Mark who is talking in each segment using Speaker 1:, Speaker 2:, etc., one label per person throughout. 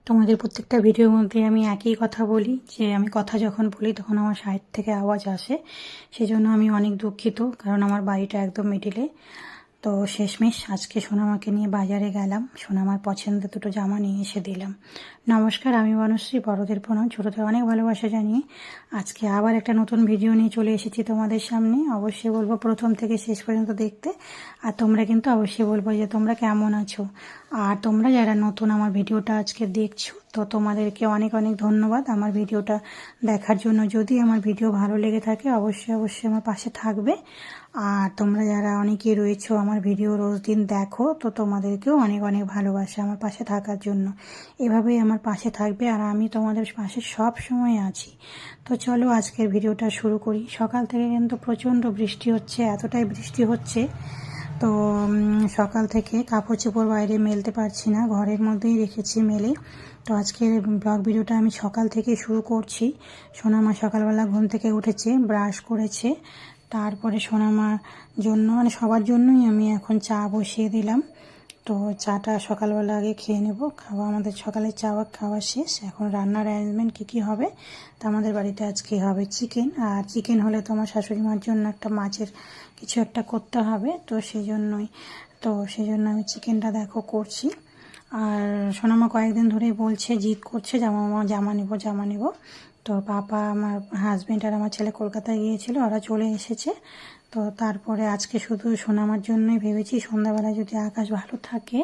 Speaker 1: তোমাদের প্রত্যেকটা ভিডিওর মধ্যে আমি একই কথা বলি যে আমি কথা যখন বলি তখন আমার সাইড থেকে আওয়াজ আসে, সেজন্য আমি অনেক দুঃখিত। কারণ আমার বাড়িটা একদম মিডিলে। তো শেষমেশ আজকে সোনামাকে নিয়ে বাজারে গেলাম, সোনামার পছন্দের দুটো জামা নিয়ে এসে দিলাম। নমস্কার, আমি বনশ্রী। বড়দের প্রণাম, ছোটদের অনেক ভালোবাসা জানিয়ে আজকে আবার একটা নতুন ভিডিও নিয়ে চলে এসেছি তোমাদের সামনে। অবশ্যই বলবো প্রথম থেকে শেষ পর্যন্ত দেখতে। আর তোমরা কিন্তু অবশ্যই বলবো যে তোমরা কেমন আছো। আর তোমরা যারা নতুন আমার ভিডিওটা আজকে দেখছো, তো তোমাদেরকে অনেক অনেক ধন্যবাদ আমার ভিডিওটা দেখার জন্য। যদি আমার ভিডিও ভালো লেগে থাকে অবশ্যই অবশ্যই আমার পাশে থাকবে। আর তোমরা যারা অনেকেই রয়েছো আমার ভিডিও রোজ দিন দেখো, তো তোমাদেরকেও অনেক অনেক ভালোবাসা আমার পাশে থাকার জন্য। এভাবেই আমার পাশে থাকবে আর আমি তোমাদের পাশে সব সময় আছি। তো চলো আজকের ভিডিওটা শুরু করি। সকাল থেকে কিন্তু প্রচণ্ড বৃষ্টি হচ্ছে, এতটাই বৃষ্টি হচ্ছে তো সকাল থেকে কাপড় চোপড় বাইরে মেলতে পারছি না, ঘরের মধ্যেই রেখেছি মেলে। তো আজকের ব্লগ ভিডিওটা আমি সকাল থেকে শুরু করছি। সোনামা সকালবেলা ঘুম থেকে উঠেছে, ব্রাশ করেছে, তারপরে সোনামার জন্য মানে সবার জন্যই আমি এখন চা বসিয়ে দিলাম। তো চাটা সকালবেলা আগে খেয়ে নেব, আমাদের সকালে চা খাওয়া শেষ। এখন রান্নার অ্যারেঞ্জমেন্ট কী হবে, তো আমাদের বাড়িতে আজকে হবে চিকেন। আর চিকেন হলে তো আমার শাশুড়ি মার জন্য একটা মাছের কিছু একটা করতে হবে, তো সেই জন্য আমি চিকেনটা দেখো করছি। আর সোনামা কয়েকদিন ধরেই বলছে, জিদ করছে জামা নেব। তো পাপা, আমার হাজব্যান্ড আর আমার ছেলে কলকাতায় গিয়েছিল, ওরা চলে এসেছে। তো তারপরে আজকে শুধু সোনামার জন্যই ভেবেছি, সন্ধ্যাবেলায় যদি আকাশ ভালো থাকে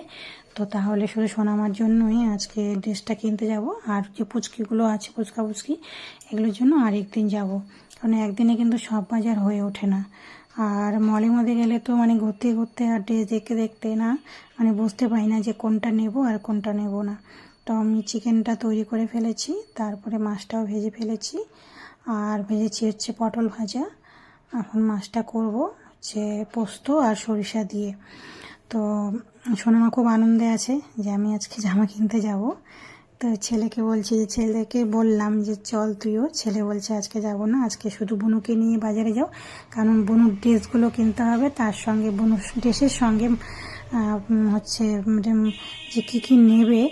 Speaker 1: তো তাহলে শুধু সোনামার জন্যই আজকে ড্রেসটা কিনতে যাব। আর যে পুচকিগুলো আছে, পুচকি এগুলোর জন্য আরেকদিন যাব, কারণ একদিনে কিন্তু সব বাজার হয়ে ওঠে না। আর মলের মধ্যে গেলে তো মানে ঘুরতে ঘুরতে আর ড্রেস দেখতে না মানে বুঝতে পারি না যে কোনটা নেব আর কোনটা নেব না। তো আমি চিকেনটা তৈরি করে ফেলেছি, তারপরে মাছটাও ভেজে ফেলেছি। আর ভেজেছি হচ্ছে পটল ভাজা। এখন মাছটা করব হচ্ছে পোস্ত আর সরিষা দিয়ে। তো সোনামা খুব আনন্দে আছে যে আমি আজকে জামা কিনতে যাব। তো ছেলেকে বললাম যে চল তুইও। ছেলে বলছে আজকে যাব না, আজকে শুধু বুনুকে নিয়ে বাজারে যাও, কারণ বুনুর ড্রেসগুলো কিনতে হবে। তার সঙ্গে বুনুর ড্রেসের সঙ্গে হচ্ছে যে কী নেবে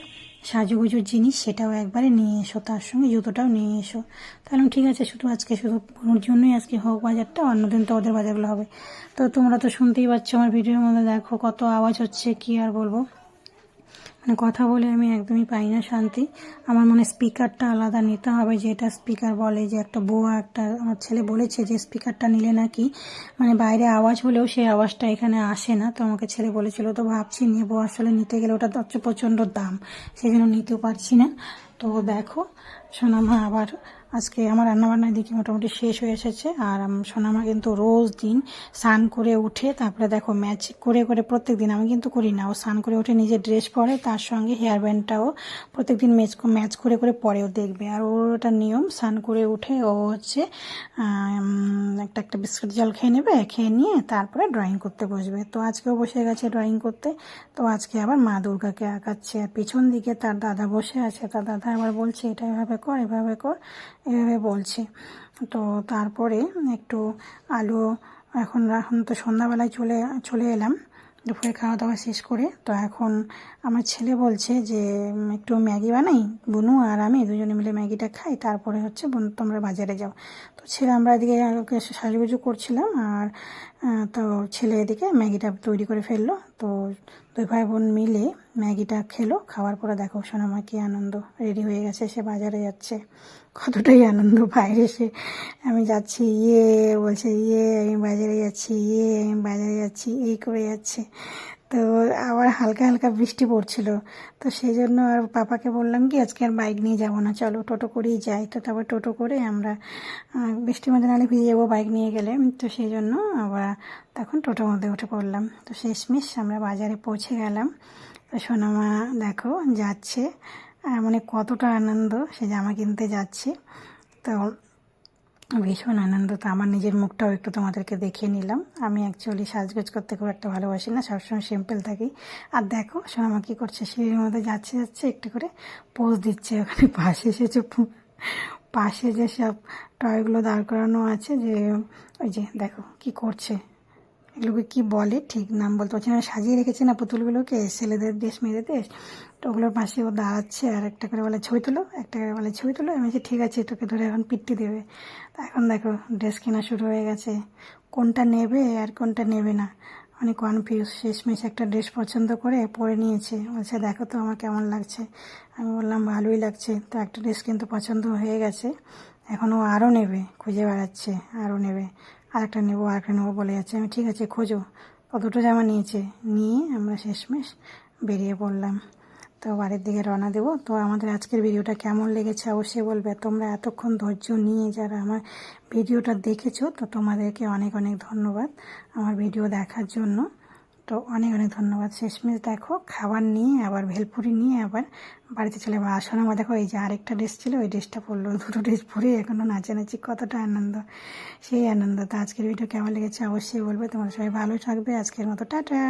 Speaker 1: সাজুগুজুর জিনিস সেটাও একবারে নিয়ে এসো, তার সঙ্গে জুতোটাও নিয়ে এসো। তাহলে ঠিক আছে, আজকে শুধু বুনুর জন্যই আজকে হোক বাজারটা, অন্যদিন তো ওদের বাজারগুলো হবে। তো তোমরা তো শুনতেই পাচ্ছ আমার ভিডিওর মধ্যে, দেখো কত আওয়াজ হচ্ছে, কি আর বলবো। মানে কথা বলে আমি একদমই পাই না শান্তি। আমার মনে স্পিকারটা আলাদা নিতে হবে, যেটা স্পিকার বলে যে একটা আমার ছেলে বলেছে যে স্পিকারটা নিলে নাকি মানে বাইরে আওয়াজ হলেও সেই আওয়াজটা এখানে আসে না। তো আমাকে ছেলে বলেছিল, তো ভাবছি নেবো, আসলে নিতে গেলে ওটা হচ্ছে প্রচণ্ড দাম, সেই জন্য নিতেও পারছি না। তো দেখো সোনামা আবার আজকে আমার রান্নাবান্নার দিকে মোটামুটি শেষ হয়ে এসেছে। আর সোনামা কিন্তু রোজ দিন স্নান করে উঠে তারপরে দেখো ম্যাচ করে প্রত্যেক দিন, আমি কিন্তু করি না, ও স্নান করে উঠে নিজে ড্রেস পরে, তার সঙ্গে হেয়ার ব্যান্ডটাও প্রত্যেক দিন ম্যাচ করে পরেও দেখবে। আর ওর ওটা নিয়ম, স্নান করে উঠে ও হচ্ছে একটা বিস্কুট জল খেয়ে নেবে, খেয়ে নিয়ে তারপরে ড্রয়িং করতে বসবে। তো আজকেও বসে গেছে ড্রয়িং করতে। তো আজকে আবার মা দুর্গাকে আঁকাচ্ছে, আর পিছন দিকে তার দাদা বসে আছে। তার দাদা আবার বলছে এটা এভাবে কর এভাবে বলছে। তো তারপরে একটু আলু, এখন তো সন্ধ্যাবেলায় চলে এলাম দুপুরে খাওয়া দাওয়া শেষ করে। তো এখন আমার ছেলে বলছে যে একটু ম্যাগি বানাই, বুনু আর আমি দুজনে মিলে ম্যাগিটা খাই, তারপরে হচ্ছে বুনু তোমরা বাজারে যাও। তো ছেলে, আমরা এদিকে সাজুগুজু করছিলাম, আর তো ছেলে এদিকে ম্যাগিটা তৈরি করে ফেললো। তো দুই ভাই বোন মিলে ম্যাগিটা খেলো। খাওয়ার পরে দেখো সোনামা কি আনন্দ, রেডি হয়ে গেছে, সে বাজারে যাচ্ছে। কতটাই আনন্দ, বাইরে সে আমি যাচ্ছি বলছে, আমি বাজারে যাচ্ছি, আমি বাজারে যাচ্ছি, এই করে যাচ্ছে। তো আবার হালকা হালকা বৃষ্টি পড়ছিল, তো সেই জন্য আর পাপাকে বললাম কি আজকে আর বাইক নিয়ে যাব না, চলো টোটো করেই যাই। তো তারপর টোটো করে আমরা বৃষ্টির মধ্যে নাহলে ভিজে যাবো বাইক নিয়ে গেলে, তো সেই জন্য আবার তখন টোটোর মধ্যে উঠে পড়লাম। তো শেষমেশ আমরা বাজারে পৌঁছে গেলাম। তো সোনামা দেখো যাচ্ছে, মানে কতটা আনন্দ, সে জামা কিনতে যাচ্ছে। তো ভীষণ আনন্দ। তো আমার নিজের মুখটাও একটু তোমাদেরকে দেখিয়ে নিলাম। আমি অ্যাকচুয়ালি সাজগোজ করতে খুব একটা ভালোবাসি না, সবসময় সিম্পল থাকি। আর দেখো সোনামা কী করছে, সিঁড়ির মধ্যে যাচ্ছে একটু করে পোজ দিচ্ছে। ওখানে পাশে যে সব টয়গুলো দাঁড় করানো আছে, যে ওই যে দেখো কি করছে, এগুলোকে কি বলে ঠিক নাম বলতে পারছি না, সাজিয়ে রেখেছে না পুতুলগুলোকে, ছেলেদের দেশ মেয়েদের দেশ। তো ওগুলোর পাশে ও দাঁড়াচ্ছে আর একটা করে বলে ছবি তুলো, একটা করে বলে ছবি তুলো। আমি বলছি ঠিক আছে, তোকে ধরে এখন পিট্টি দেবে। তা এখন দেখো ড্রেস কেনা শুরু হয়ে গেছে, কোনটা নেবে আর কোনটা নেবে না অনেক কনফিউজ। শেষমেশ একটা ড্রেস পছন্দ করে পরে নিয়েছে, বলছে দেখো তো আমার কেমন লাগছে। আমি বললাম ভালোই লাগছে। তো একটা ড্রেস কিন্তু পছন্দ হয়ে গেছে, এখন ও আরও নেবে, খুঁজে বেড়াচ্ছে আরও নেবে, আরেকটা নেবো আরেকটা নেবো বলে যাচ্ছে। আমি ঠিক আছে খোঁজো। ও দুটো জামা নিয়েছে, নিয়ে আমরা শেষমেশ বেরিয়ে পড়লাম। তো বাড়ির দিকে রওনা দেবো। তো আমাদের আজকের ভিডিওটা কেমন লেগেছে অবশ্যই বলবে। তোমরা এতক্ষণ ধৈর্য নিয়ে যারা আমার ভিডিওটা দেখেছো, তো তোমাদেরকে অনেক অনেক ধন্যবাদ আমার ভিডিও দেখার জন্য। তো অনেক অনেক ধন্যবাদ। শেষমেশ দেখো খাবার নিয়ে আবার ভেলপুরি নিয়ে আবার বাড়িতে চলে যাবো। আসার আমার দেখো এই যে আরেকটা ড্রেস ছিল, ওই ড্রেসটা পরলো। দুটো ড্রেস পরে এখনও নাচানাচি, কতটা আনন্দ, সেই আনন্দ। তো আজকের ভিডিও কেমন লেগেছে অবশ্যই বলবে। তোমরা সবাই ভালো থাকবে। আজকের মতো টাটা।